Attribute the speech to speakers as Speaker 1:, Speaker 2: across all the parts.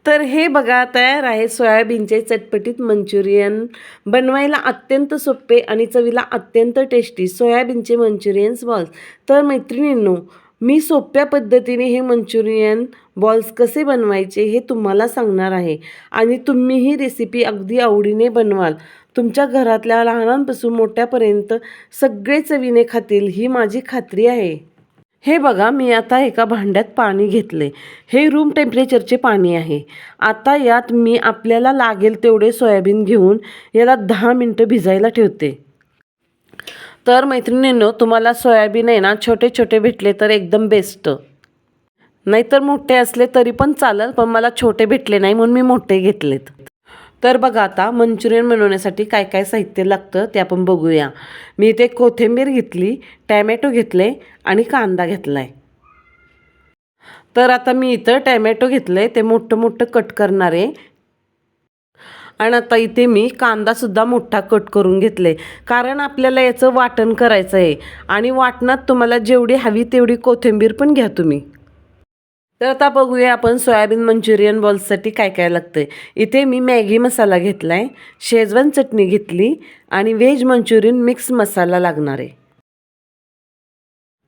Speaker 1: तर हे बघा तयार आहे सोयाबीनचे चटपटीत मंचुरियन. बनवायला अत्यंत सोपे आणि चवीला अत्यंत टेस्टी सोयाबीनचे मंचुरियन्स बॉल्स. तर मैत्रिणींनो, मी सोप्या पद्धतीने हे मंचुरियन बॉल्स कसे बनवायचे हे तुम्हाला सांगणार आहे आणि तुम्ही ही रेसिपी अगदी आवडीने बनवाल. तुमच्या घरातल्या लहानांपासून मोठ्यापर्यंत सगळे चवीने खातील ही माझी खात्री आहे. हे बघा, मी आता एका भांड्यात पाणी घेतले. हे रूम टेम्परेचरचे पाणी आहे. आता यात मी आपल्याला लागेल तेवढे सोयाबीन घेऊन याला 10 मिनटं भिजायला ठेवते. तर मैत्रिणींनो, तुम्हाला सोयाबीन आहे ना छोटे छोटे भेटले तर एकदम बेस्ट. नाहीतर मोठे असले तरी पण चालेल, पण मला छोटे भेटले नाही म्हणून मी मोठे घेतलेत. तर बघा, आता मंचुरियन बनवण्यासाठी काय काय साहित्य लागतं ते आपण बघूया. मी इथे कोथिंबीर घेतली, टॅमॅटो घेतले आणि कांदा घेतला आहे. तर आता मी इथं टॅमॅटो घेतलं आहे, ते मोठं मोठं कट करणार आहे. आणि आता इथे मी कांदासुद्धा मोठा कट करून घेतले, कारण आपल्याला याचं वाटण करायचं आहे. आणि वाटणात तुम्हाला जेवढी हवी तेवढी कोथिंबीर पण घ्या तुम्ही. तर आता बघूया आपण सोयाबीन मंचुरियन बॉल्ससाठी काय काय लागतं. इथे मी मॅगी मसाला घेतला आहे, शेजवान चटणी घेतली आणि व्हेज मंचुरियन मिक्स मसाला लागणार आहे.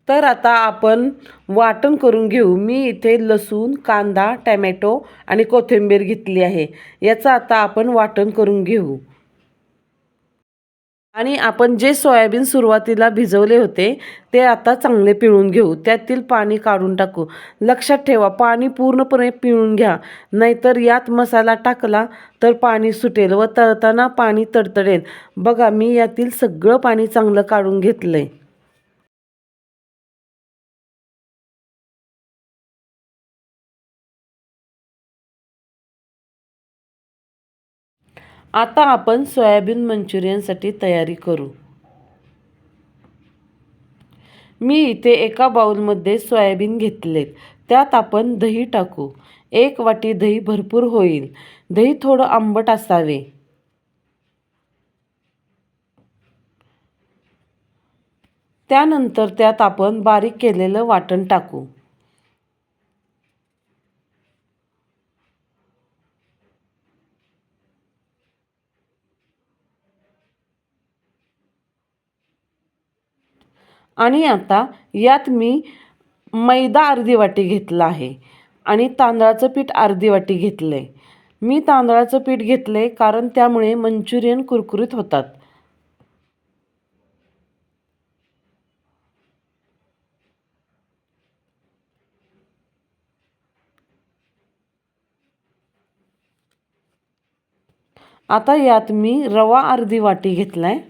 Speaker 1: तर आता आपण वाटण करून घेऊ. मी इथे लसूण, कांदा, टॅमॅटो आणि कोथिंबीर घेतली आहे. याचं आता आपण वाटण करून घेऊ. आणि आपण जे सोयाबीन सुरुवातीला भिजवले होते ते आता चांगले पिळून घेऊ. त्यातील पाणी काढून टाकू. लक्षात ठेवा, पाणी पूर्णपणे पिळून घ्या, नाहीतर यात मसाला टाकला तर पाणी सुटेल व तळताना पाणी तडतडेल. बघा, मी यातील सगळं पाणी चांगलं काढून घेतलंय. आता आपण सोयाबीन मंचुरियनसाठी तयारी करू. मी इथे एका बाउलमध्ये सोयाबीन घेतलेत. त्यात आपण दही टाकू. 1 वाटी दही भरपूर होईल. दही थोडं आंबट असावे. त्यानंतर त्यात आपण बारीक केलेलं वाटण टाकू. आणि आता यात मी मैदा अर्धी वाटी घेतला आहे आणि तांदळाचं पीठ अर्धी वाटी घेतलं आहे. मी तांदळाचं पीठ घेतलं आहे कारण त्यामुळे मंचुरियन कुरकुरीत होतात. आता यात मी रवा अर्धी वाटी घेतला आहे.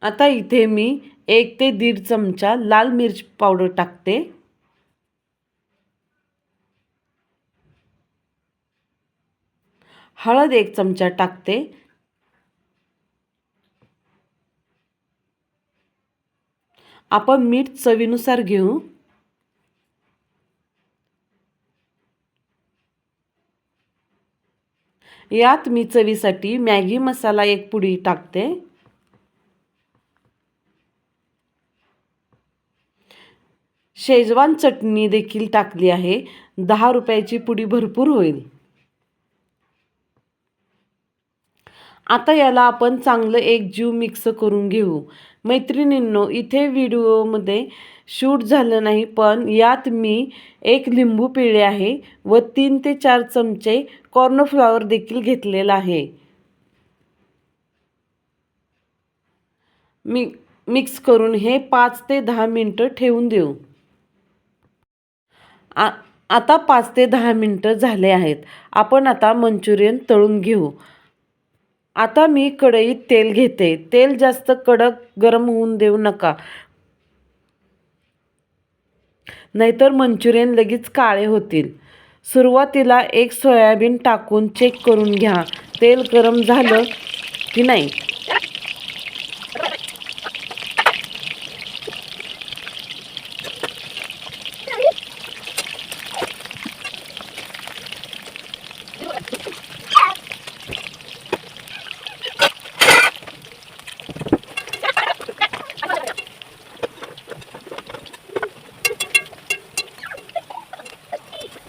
Speaker 1: आता इथे मी 1 ते 1.5 चमचा लाल मिर्च पावडर टाकते. हळद 1 चमचा टाकते. आपण मीठ चवीनुसार घेऊ. यात मी चवीसाठी मॅगी मसाला 1 पुडी टाकते. शेजवान चटणी देखील टाकली आहे. 10 रुपयाची पुडी भरपूर होईल. आता याला आपण चांगलं एकजीव मिक्स करून घेऊ. मैत्रिणींनो, इथे व्हिडिओमध्ये शूट झालं नाही, पण यात मी 1 लिंबू पिळले आहे व 3 ते 4 चमचे कॉर्नफ्लॉवर देखील घेतलेला आहे. मिक्स करून हे 5 ते 10 मिनटं ठेवून देऊ. आता 5 ते 10 मिनटं झाले आहेत. आपण आता मंचुरियन तळून घेऊ. आता मी कढईत तेल घेते. तेल जास्त कडक गरम होऊन देऊ नका, नाहीतर मंचुरियन लगेच काळे होतील. सुरुवातीला 1 सोयाबीन टाकून चेक करून घ्या तेल गरम झालं की नाही.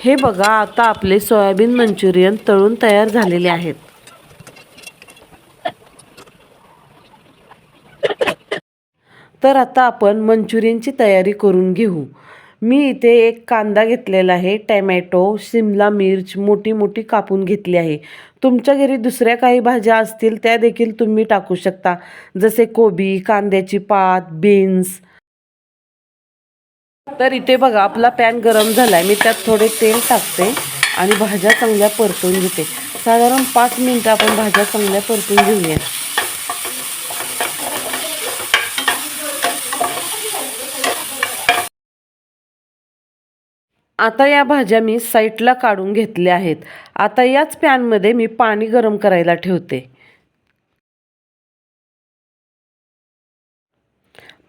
Speaker 1: हे बघा, आता आपले सोयाबीन मंचुरियन तळून तयार झालेले आहेत. तर आता आपण मंचुरियनची तयारी करून घेऊ. मी इथे एक कांदा घेतलेला आहे, टॅमॅटो, शिमला मिर्च मोठी मोठी कापून घेतली आहे. तुमच्या घरी दुसऱ्या काही भाज्या असतील त्या देखील तुम्ही टाकू शकता, जसे कोबी, कांद्याची पात, बीन्स. तर इथे बघा, आपला पॅन गरम झाला आहे. मी त्यात थोडे तेल टाकते आणि भाज्या चांगल्या परतून घेते. साधारण 5 मिनिटं आपण भाज्या चांगल्या परतून घेऊया. आता या भाज्या मी साईडला काढून घेतल्या आहेत. आता याच पॅनमध्ये मी पाणी गरम करायला ठेवते.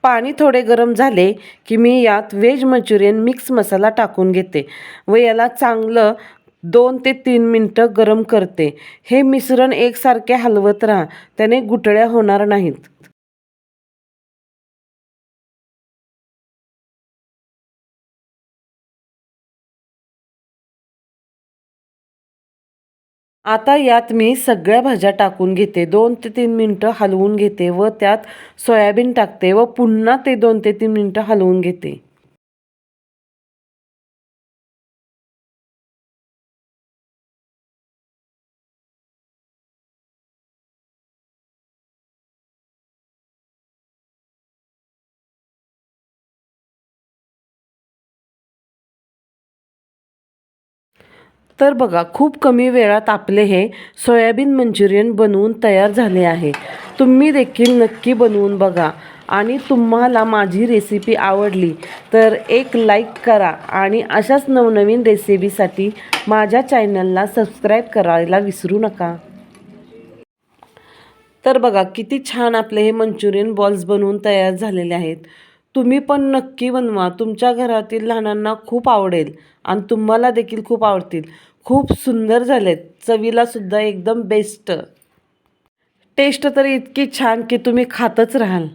Speaker 1: पाणी थोडे गरम झाले की मी यात व्हेज मंचुरियन मिक्स मसाला टाकून घेते व याला चांगलं 2 ते 3 मिनटं गरम करते. हे मिश्रण एकसारखे हलवत राहा, त्याने गुठळ्या होणार नाहीत. आता यात मी सगळ्या भाज्या टाकून घेते. 2 ते 3 मिनटं हलवून घेते व त्यात सोयाबीन टाकते व पुन्हा ते 2 ते 3 मिनटं हलवून घेते. तर बघा, खूप कमी वेळात आपले हे सोयाबीन मंचुरियन बनवून तयार झाले आहे. तुम्ही देखील नक्की बनवून बघा आणि तुम्हाला माझी रेसिपी आवडली तर एक लाईक करा आणि अशाच नवनवीन रेसिपीसाठी माझ्या चॅनलला सबस्क्राईब करायला विसरू नका. तर बघा, किती छान आपले हे मंचुरियन बॉल्स बनवून तयार झालेले आहेत. तुम्ही पण नक्की बनवा. तुमच्या घरातील लहानांना खूप आवडेल आणि तुम्हाला देखील खूप आवडतील. खूप सुंदर झालेत. चवीला सुद्धा एकदम बेस्ट. टेस्ट तर इतकी छान की तुम्ही खातच राहाल.